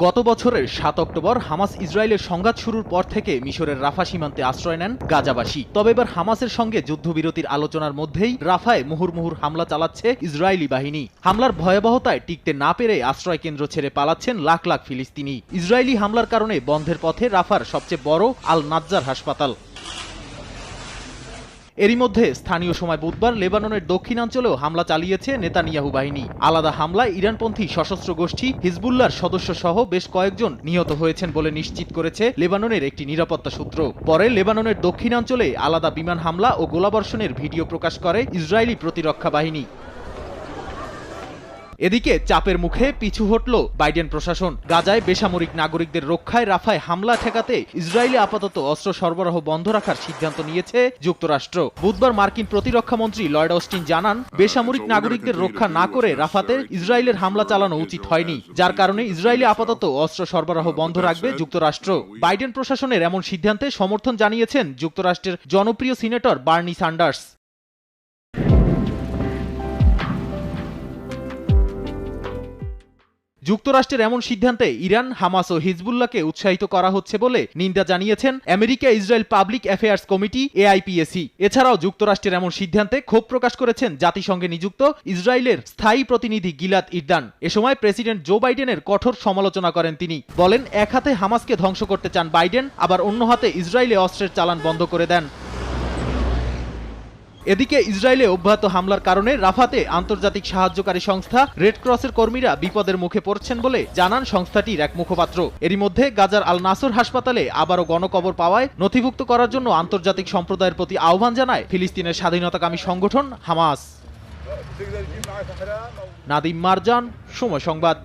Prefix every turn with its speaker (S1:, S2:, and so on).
S1: গত বছরের ৭ October Hamas ইসরায়েলের সংঘাত শুরুর পর থেকে মিশরের রাফা সীমান্তে আশ্রয় নেন গাজাবাসী। তবে এবার হামাসের সঙ্গে যুদ্ধবিরতির আলোচনার মধ্যেই রাফায় মুহুর্মুহুর হামলা চালাচ্ছে ইসরায়েলি বাহিনী। হামলার ভয়াবহতায় টিকতে না পেরে আশ্রয় কেন্দ্র ছেড়ে পালাচ্ছেন লাখ লাখ ফিলিস্তিনি। ইসরায়েলি হামলার কারণে বন্ধের পথে রাফার সবচেয়ে বড় আল নাজ্জার হাসপাতাল। এরই মধ্যে স্থানীয় সময় বুধবার লেবাননের দক্ষিণাঞ্চলেও হামলা চালিয়েছে নেতানিয়াহু বাহিনী। আলাদা হামলায় ইরানপন্থী সশস্ত্র গোষ্ঠী হিজবুল্লাহর সদস্য সহ বেশ কয়েকজন নিহত হয়েছেন বলে নিশ্চিত করেছে লেবাননের একটি নিরাপত্তা সূত্র। পরে লেবাননের দক্ষিণাঞ্চলে আলাদা বিমান হামলা ও গোলাবর্ষণের ভিডিও প্রকাশ করে ইসরায়েলি প্রতিরক্ষা বাহিনী। এদিকে চাপের মুখে পিছু হটল বাইডেন প্রশাসন। গাজায় বেসামরিক নাগরিকদের রক্ষায় রাফায় হামলা ঠেকাতে ইসরায়েলে আপাতত অস্ত্র সরবরাহ বন্ধ রাখার সিদ্ধান্ত নিয়েছে যুক্তরাষ্ট্র। বুধবার মার্কিন প্রতিরক্ষা মন্ত্রী লয়েড অস্টিন জানান, বেসামরিক নাগরিকদের রক্ষা না করে রাফাতে ইসরায়েলের হামলা চালানো উচিত হয়নি, যার কারণে ইসরায়েলে আপাতত অস্ত্র সরবরাহ বন্ধ রাখবে যুক্তরাষ্ট্র। বাইডেন প্রশাসনের এমন সিদ্ধান্তে সমর্থন জানিয়েছেন যুক্তরাষ্ট্রের জনপ্রিয় সিনেটর বার্নি স্যান্ডার্স। যুক্তরাষ্ট্রের এমন সিদ্ধান্তে ইরান, হামাস ও হিজবুল্লাহকে উৎসাহিত করা হচ্ছে বলে নিন্দা জানিয়েছেন America Israel public affairs committee AIPAC। এছাড়াও যুক্তরাষ্ট্রের এমন সিদ্ধান্তে ক্ষোভ প্রকাশ করেছেন জাতিসংঘে নিযুক্ত ইসরায়েলের স্থায়ী প্রতিনিধি গিলাদ ইরদান। এ সময় প্রেসিডেন্ট জো বাইডেনের কঠোর সমালোচনা করেন তিনি। বলেন, এক হাতে হামাসকে ধ্বংস করতে চান বাইডেন, আবার অন্য হাতে ইসরায়েলে অস্ত্রের চালান বন্ধ করে দেন। এদিকে ইসরায়েলে অব্যাহত হামলার কারণে রাফাতে আন্তর্জাতিক সাহায্যকারী সংস্থা রেড ক্রসের কর্মীরা বিপদের মুখে পড়ছেন বলে জানান সংস্থাটির এক মুখপাত্র। এরই মধ্যে গাজার আল নাসর হাসপাতালে আবারও গণকবর পাওয়ায় নথিভুক্ত করার জন্য আন্তর্জাতিক সম্প্রদায়ের প্রতি আহ্বান জানায় ফিলিস্তিনের স্বাধীনতাকামী সংগঠন হামাস। নাদিম মারজান, সময় সংবাদ।